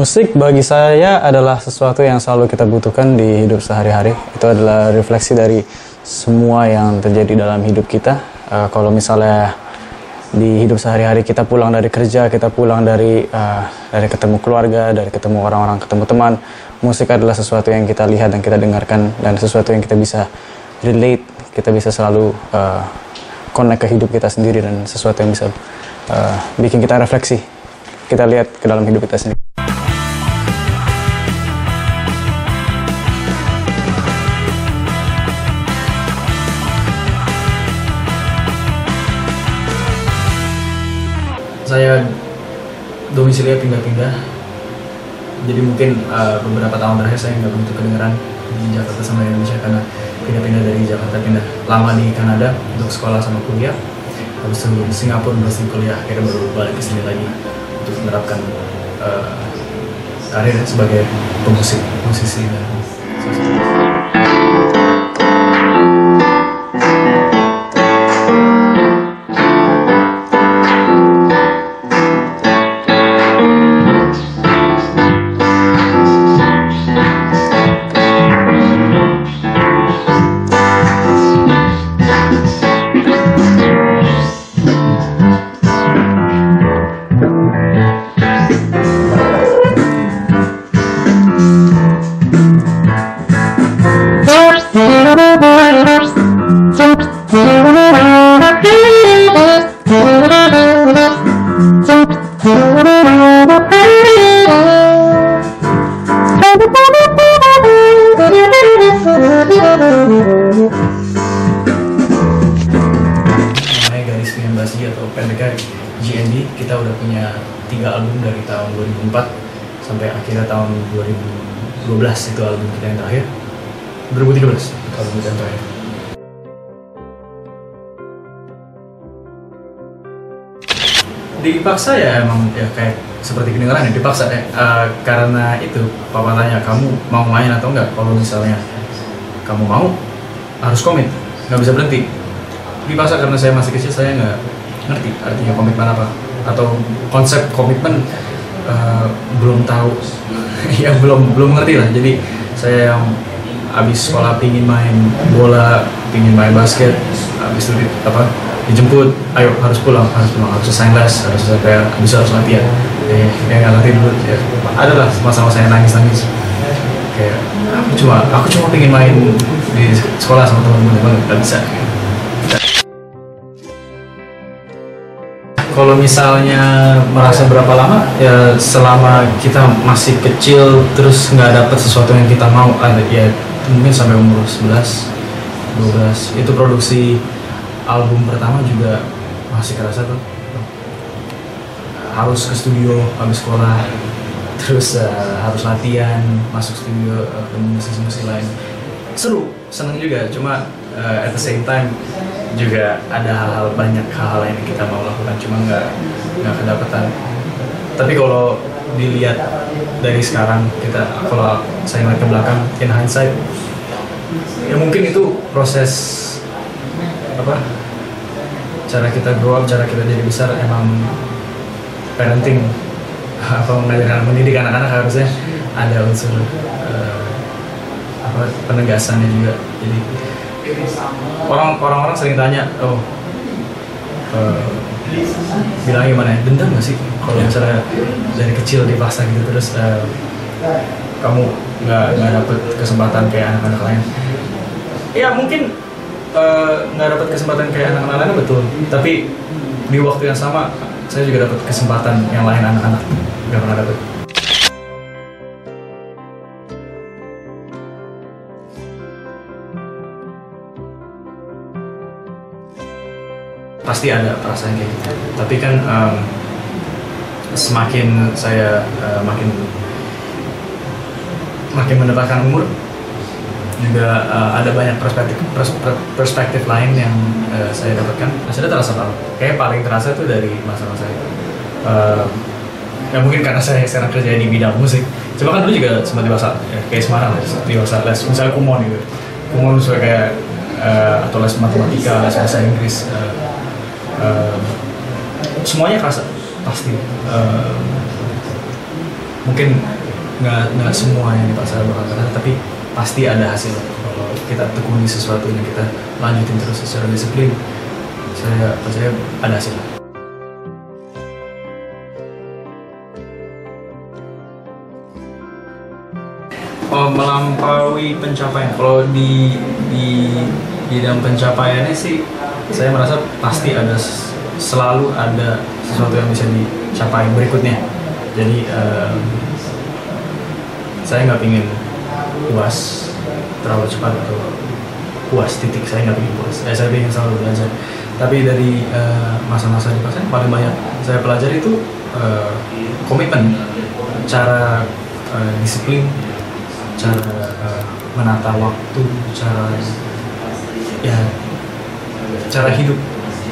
Musik bagi saya adalah sesuatu yang selalu kita butuhkan di hidup sehari-hari. Itu adalah refleksi dari semua yang terjadi dalam hidup kita. Kalau misalnya di hidup sehari-hari kita pulang dari kerja, kita pulang dari ketemu keluarga, dari ketemu orang-orang, ketemu teman, musik adalah sesuatu yang kita lihat dan kita dengarkan, dan sesuatu yang kita bisa relate, kita bisa selalu connect ke hidup kita sendiri, dan sesuatu yang bisa bikin kita refleksi, kita lihat ke dalam hidup kita sendiri. Saya domisilinya pindah-pindah, jadi mungkin beberapa tahun terakhir saya nggak begitu kedengeran di Jakarta sama Indonesia karena pindah-pindah dari Jakarta, pindah lama di Kanada untuk sekolah sama kuliah, habis itu di Singapura masih kuliah, akhirnya baru balik ke sini lagi untuk menerapkan karir sebagai musisi dan atau pendeknya GND. Kita udah punya 3 album dari tahun 2004 sampai akhirnya tahun 2012 itu album kita yang terakhir. 2013 itu album kita yang terakhir. Dipaksa ya, emang ya kayak seperti kedengaran ya, dipaksa ya, karena itu papa tanya kamu mau main atau enggak. Kalau misalnya kamu mau, harus komit, nggak bisa berhenti. Dipaksa karena saya masih kecil, saya nggak ngerti artinya komitmen apa, atau konsep komitmen belum tahu ya belum ngerti lah. Jadi saya yang abis sekolah pingin main bola, pingin main basket, abis itu dijemput, ayo harus pulang, harus selesai les, harus kayak bisa harus latihan. Kayak nggak latih dulu ya. Ada lah masa-masa saya nangis kayak aku cuma pingin main di sekolah sama teman-teman, nggak bisa. Kalau misalnya merasa berapa lama, ya selama kita masih kecil terus nggak dapet sesuatu yang kita mau, ya mungkin sampai umur 11, 12. Itu produksi album pertama juga masih kerasa tuh. Harus ke studio habis sekolah, terus harus latihan, masuk studio, ketemu musisi-musisi lain. Seru, seneng juga, cuma at the same time juga ada banyak hal yang kita mau lakukan, cuma nggak kedapatan. Tapi kalau dilihat dari sekarang, kalau saya ngeliat ke belakang, in hindsight, ya mungkin itu proses cara kita grow up, cara kita jadi besar, emang parenting, mendidik anak-anak harusnya ada unsur penegasannya juga. Jadi orang-orang sering tanya, bilang gimana ya, dendam nggak sih kalau misalnya dari kecil dipaksa gitu terus kamu nggak dapet kesempatan kayak anak-anak lain? Ya mungkin nggak dapet kesempatan kayak anak-anak lain, betul. Tapi di waktu yang sama saya juga dapet kesempatan yang lain anak-anak nggak pernah dapet. pasti ada perasaan kayak gitu. Tapi kan semakin saya makin mendapatkan umur juga ada banyak perspektif lain yang saya dapatkan. Saya terasa banget. Kayak paling terasa itu dari masa-masa itu. Ya mungkin karena saya sekarang kerja di bidang musik. Coba kan dulu juga sempat dewasa, ya, kayak Semarang dewasa les, misalnya kumon gitu. Kumon misalnya kayak atau les matematika, les bahasa Inggris. Semuanya kerasa pasti. Mungkin nggak semua yang dipaksa bakal kerasa, tapi pasti ada hasil kalau kita tekuni sesuatu yang kita lanjutin terus secara disiplin. Saya percaya ada hasil. Melampaui pencapaian, kalau di bidang pencapaiannya sih saya merasa pasti selalu ada sesuatu yang bisa dicapai berikutnya. Jadi saya nggak pingin puas terlalu cepat atau puas titik. Saya nggak pingin puas, saya pingin selalu belajar. Tapi dari masa-masa di pasien paling banyak saya pelajari itu komitmen, cara disiplin, cara menata waktu, cara hidup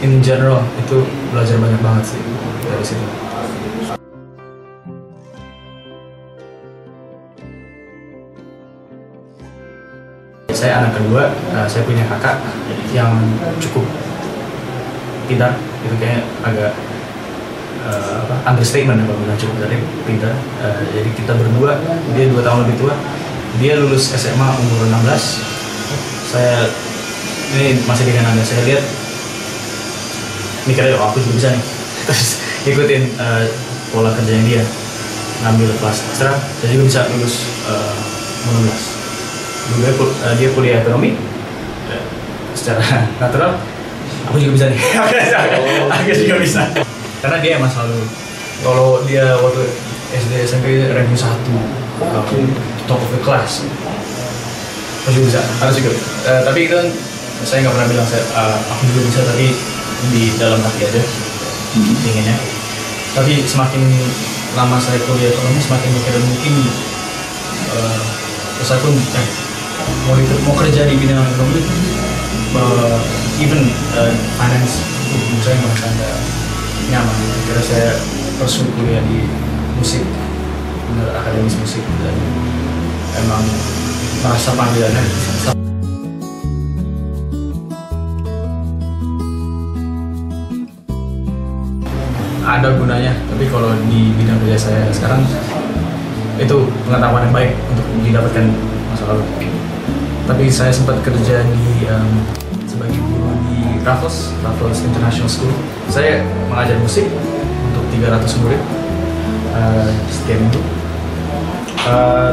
in general. Itu belajar banyak banget sih dari situ. Saya anak kedua, saya punya kakak yang cukup pintar, itu kayak agak understatement kalau bilang cukup dari pintar. Jadi kita berdua, dia 2 tahun lebih tua, dia lulus SMA umur 16. Saya ini masih dengan Anda, saya lihat mikirnya aku juga bisa nih, terus ikutin pola kerjanya dia, ngambil kelas ekstra, saya juga bisa lulus umur 16. Dulu dia kuliah ekonomi secara natural, aku juga bisa nih. Aku juga bisa, karena dia emang selalu, kalau dia waktu SD SMP ranking 1 top of the class, aku juga bisa, harus juga. Tapi itu kan saya nggak pernah bilang aku juga bisa, tapi di dalam hati aja inginnya. Tapi semakin lama saya kuliah ekonomi, semakin mikir mungkin terus aku mau kerja di bidang ekonomi, even finance, saya merasa nggak nyaman. Kira saya pursue kuliah di musik, akademis musik, dan emang merasa panggilannya. Ada gunanya, tapi kalau di bidang kerja saya sekarang itu pengetahuan yang baik untuk didapatkan masa lalu. Tapi saya sempat kerja di sebagai guru di Raffles International School. Saya mengajar musik untuk 300 murid setiap minggu.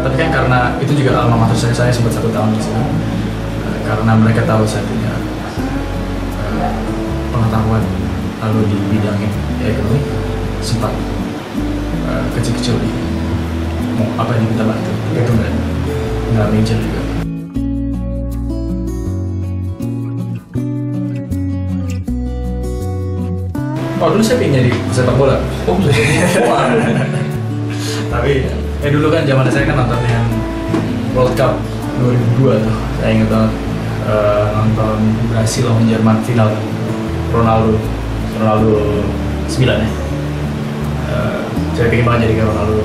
Tapi kan karena itu juga alma mater saya sempat 1 tahun di sana. Karena mereka tahu saya punya pengetahuan lalu di bidang ekonomi, sempat kecil-kecil mau apa yang diminta bantu, itu nggak major juga. Oh, dulu saya pengen jadi pesepak bola. Tapi dulu kan zaman saya kan nonton yang World Cup 2002 tuh. Saya ingat banget nonton Brasil lawan Jerman final, Ronaldo 9 ya. Saya pengen banget jadi kayak Ronaldo.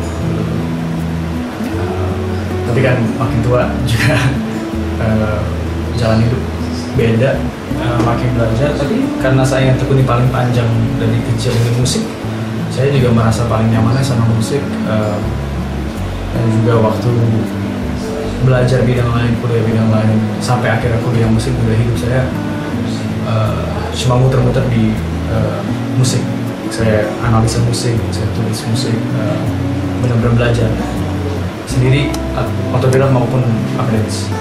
Tapi kan makin tua juga jalan hidup beda, makin belajar. Tapi karena saya yang tekuni paling panjang dari kecil di musik, saya juga merasa paling nyamannya sama musik. Dan juga waktu belajar bidang lain, kuliah bidang lain, sampai akhirnya kuliah musik, juga hidup saya cuma muter-muter di musik. Saya analisa musik, saya tulis musik, benar-benar belajar sendiri, otodidak maupun akademis.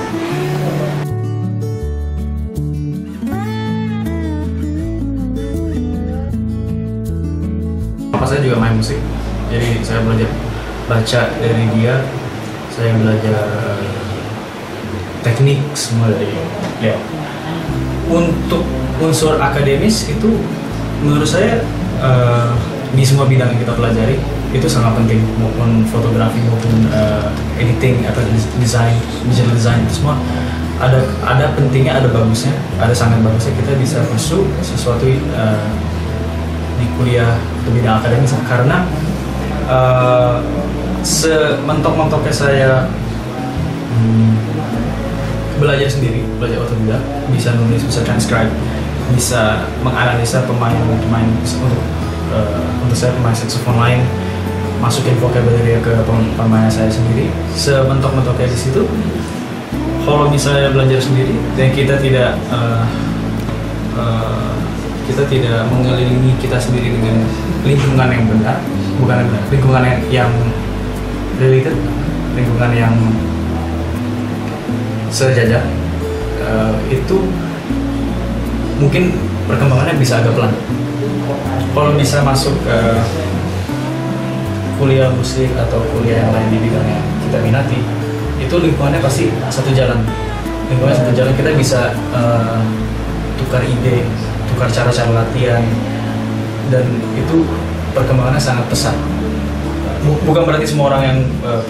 Saya juga main musik, jadi saya belajar baca dari dia, saya belajar teknik semua dari dia. Untuk unsur akademis itu menurut saya di semua bidang yang kita pelajari itu sangat penting, maupun fotografi maupun editing atau desain, digital design, itu semua ada pentingnya, ada bagusnya, ada sangat bagusnya kita bisa pursue sesuatu di kuliah atau bidang akademis, karena sementok-mentoknya saya belajar sendiri, belajar otodidak, bisa nulis, bisa transcribe, bisa menganalisa pemain untuk saya pemain saxophone lain, masukin vocabulary ke pemain saya sendiri. Sementok-mentoknya di situ, kalau misalnya belajar sendiri dan kita tidak mengelilingi kita sendiri dengan lingkungan yang benar, bukan benar, lingkungan yang related, lingkungan yang sejajar, itu mungkin perkembangannya bisa agak pelan. Kalau bisa masuk ke kuliah musik atau kuliah yang lain di bidang yang kita minati, itu lingkungannya pasti satu jalan. Lingkungannya satu jalan, kita bisa tukar ide, tukar cara-cara latihan, dan itu perkembangannya sangat pesat. Bukan berarti semua orang yang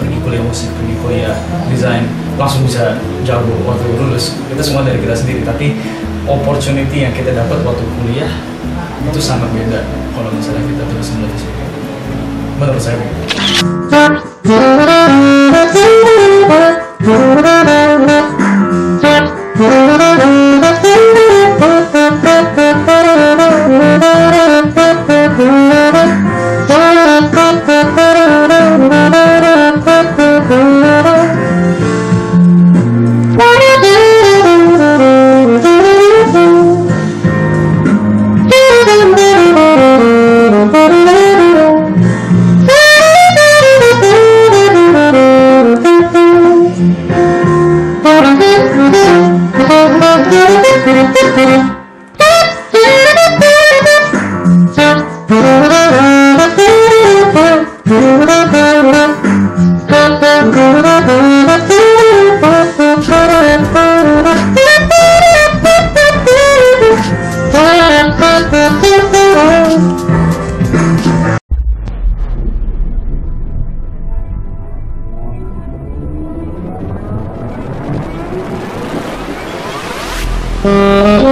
pergi kuliah musik, pergi kuliah desain langsung bisa jago waktu lulus. Itu semua dari kita sendiri, tapi opportunity yang kita dapat waktu kuliah itu sangat beda kalau misalnya kita terus menerus. Menurut saya.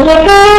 Thank you.